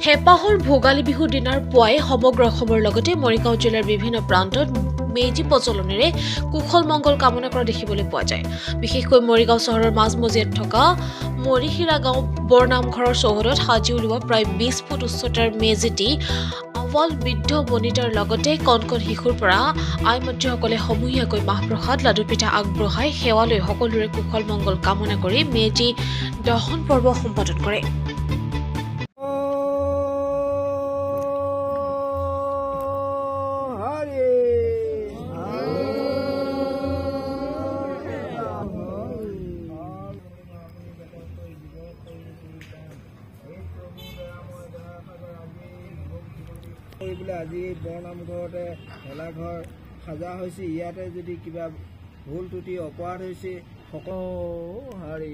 হেপাহৰ ভোগালী বিহু দিনাৰ পুৱাই সমগ্ৰ অসমৰ লগতে মৰিগাঁও জিলাৰ বিভিন্ন প্ৰান্তত মেজি প্ৰচলনেৰে কুশল মংগল কামনা কৰা দেখিবলৈ পোৱা যায়। বিশেষকৈ মৰিগাঁও চহৰৰ মাজমজিয়াত থকা মৰিহিৰা গাঁও বৰনামঘৰৰ চৌহদত সাজি উলিওৱা প্ৰায় 20 ফুট উচ্চতাৰ মেজিটি আৱাল বৃদ্ধ বনিতাৰ লগতে কণকণ শিশুৰ পৰা আইমাতৃসকলে সমূহীয়াকৈ মাহ প্ৰসাদ লাডু পিঠা আগবঢ়াই সেৱা লৈ সকলোৰে কুশল মংগল কামনা কৰি মেজি দহন পৰ্ব সম্পাদন কৰে। আজি বৰনামঘৰতে ভেলাঘৰ সাজা হৈছে। ইয়াতে যদি কিবা ভুল ত্ৰুটি অপৰাধ হৈছে হাৰি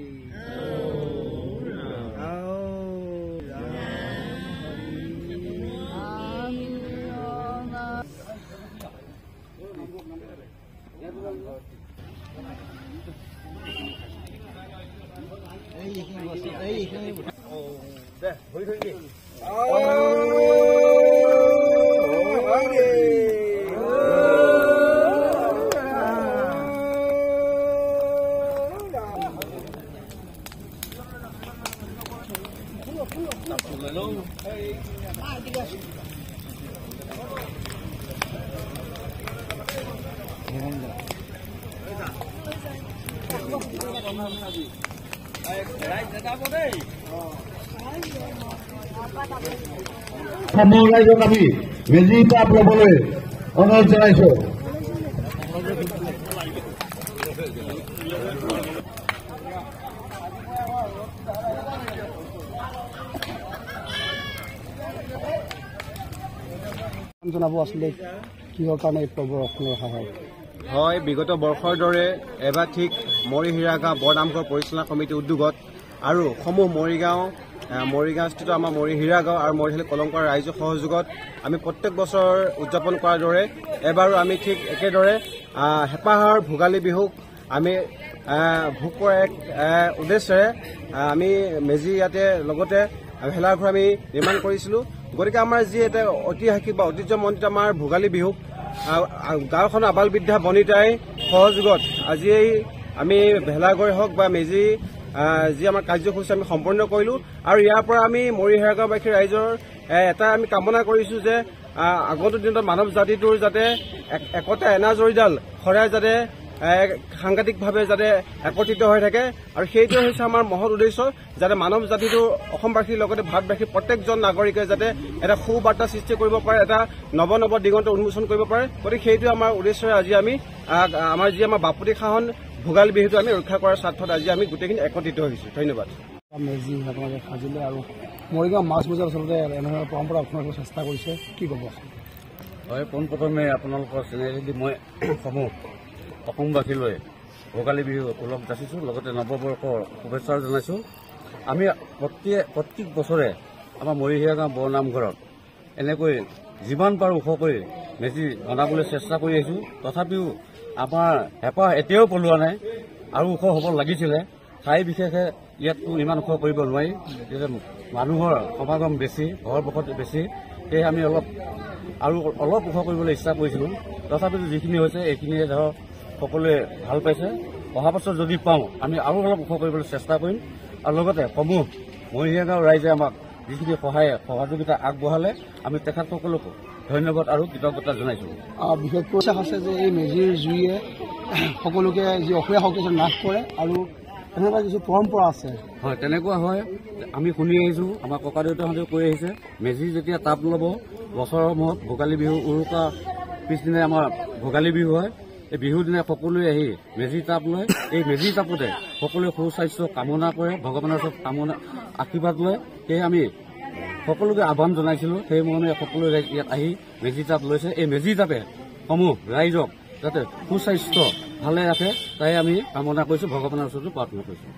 অসমৰ ৰাইজক আমি মেজি পাত ল'বলৈ অনুৰোধ জনাইছো। জনাব আছিলে কিহৰ কাৰণে এই পৰ্ব ৰখা হয়। বিগত বৰ্ষৰ দৰে এবাৰ ঠিক মৰিহিৰা গাঁও বৰনামঘৰ পৰিচালনা সমিতিৰ উদ্যোগত আৰু সমূহ মৰিগাঁওস্থিত আমাৰ মৰিহিৰা গাঁও আৰু মৰিশালী কলংকাৰ ৰাইজৰ সহযোগত আমি প্ৰত্যেক বছৰ উদযাপন কৰাৰ দৰে এবাৰো আমি ঠিক একেদৰে হেপাহৰ ভোগালী বিহুক আমি ভোগ কৰাৰ এক উদ্দেশ্যেৰে আমি মেজি ইয়াতে লগতে ভেলাঘৰ আমি নিৰ্মাণ কৰিছিলোঁ। গতিকে আমাৰ যি এটা ঐতিহাসিক বা ঐতিহ্যমণ্ডিত আমাৰ ভোগালী বিহুক গাঁওখনৰ আবাল বৃদ্ধা বনিতাই সহযোগত আজি আমি ভেলাঘৰ হওক বা মেজি যি আমাৰ কাৰ্যসূচী আমি সম্পন্ন কৰিলোঁ। আৰু ইয়াৰ পৰা আমি মৰিহিৰা গাঁওবাসী ৰাইজৰ এটা আমি কামনা কৰিছোঁ যে আগন্তুক দিনত মানৱ জাতিটোৰ যাতে একতা এনাজৰীডাল সদায় যাতে সাংঘাতিকভাৱে যাতে একত্ৰিত হৈ থাকে। আৰু সেইটোৱে হৈছে আমাৰ মহৎ উদ্দেশ্য, যাতে মানৱ জাতিটো অসমবাসীৰ লগতে ভাৰতবাসীৰ প্ৰত্যেকজন নাগৰিকে যাতে এটা সুবাৰ্তা সৃষ্টি কৰিব পাৰে, এটা নৱ দিগন্ত উন্মোচন কৰিব পাৰে। গতিকে সেইটোৱে আমাৰ উদ্দেশ্যৰে আজি আমি আমাৰ যি আমাৰ বাপুতি সাহন ভোগালী বিহুটো আমি ৰক্ষা কৰাৰ স্বাৰ্থত আজি আমি গোটেইখিনি একত্ৰিত হৈছোঁ। ধন্যবাদ। মেজি আপোনালোকে সাজিলে আৰু মৰিগাঁও মাজমজিয়াত আচলতে এনেধৰণৰ পৰম্পৰা আপোনালোকে চেষ্টা কৰিছে, কি ক'ব? হয়, পোনপ্ৰথমে আপোনালোকৰ চেনেলেদি মই সমূহ অসমবাসীলৈ ভোগালী বিহু ওলগ যাচিছোঁ, লগতে নৱবৰ্ষৰ শুভেচ্ছা জনাইছোঁ। আমি প্ৰত্যেক বছৰে আমাৰ মৰিহিৰা গাঁও বৰনামঘৰত এনেকৈ যিমান পাৰোঁ ওখ কৰি মেজি বনাবলৈ চেষ্টা কৰি আহিছোঁ। তথাপিও আমাৰ হেঁপাহ এতিয়াও পলোৱা নাই আৰু ওখ হ'ব লাগিছিলে। ঠাই বিশেষে ইয়াততো ইমান ওখ কৰিব নোৱাৰি, যিহেতু মানুহৰ সমাগম বেছি, ঘৰ বসত বেছি, সেয়ে আমি অলপ ওখ কৰিবলৈ ইচ্ছা কৰিছিলোঁ। তথাপিও যিখিনি হৈছে এইখিনিয়ে ধৰক সকলোৱে ভাল পাইছে। অহা বছৰ যদি পাওঁ আমি আৰু অলপ ওখ কৰিবলৈ চেষ্টা কৰিম। আৰু লগতে সমূহ মৰিহিৰা গাঁও ৰাইজে আমাক যিখিনি সহযোগিতা আগবঢ়ালে আমি তেখেতসকলকো ধন্যবাদ আৰু কৃতজ্ঞতা জনাইছোঁ। বিশেষকৈ আছে যে এই মেজিৰ জুইয়ে সকলোকে যি অসমীয়া শক্তি নাশ কৰে আৰু এনেকুৱা কিছু পৰম্পৰা আছে। হয়, তেনেকুৱা হয়। আমি শুনি আহিছোঁ, আমাৰ ককা দেউতাহঁতেও কৈ আহিছে, মেজি যেতিয়া তাপ ল'ব বছৰৰ মূৰত ভোগালী বিহু উৰুকা পিছদিনাই আমাৰ ভোগালী বিহু হয়। এই বিহুৰ দিনা সকলোৱে আহি মেজি তাপ লয়। এই মেজি তাপতে সকলোৱে সুস্বাস্থ্য কামনা কৰে, ভগৱানৰ ওচৰত আশীৰ্বাদ লয়। সেয়ে আমি সকলোকে আহ্বান জনাইছিলোঁ, সেই মৰ্মে সকলোৱে ইয়াত আহি মেজি তাপ লৈছে। এই মেজি তাপে সমূহ ৰাইজক যাতে সুস্বাস্থ্য ভালে ৰাখে তাই আমি কামনা কৰিছোঁ, ভগৱানৰ ওচৰতো প্ৰাৰ্থনা কৰিছোঁ।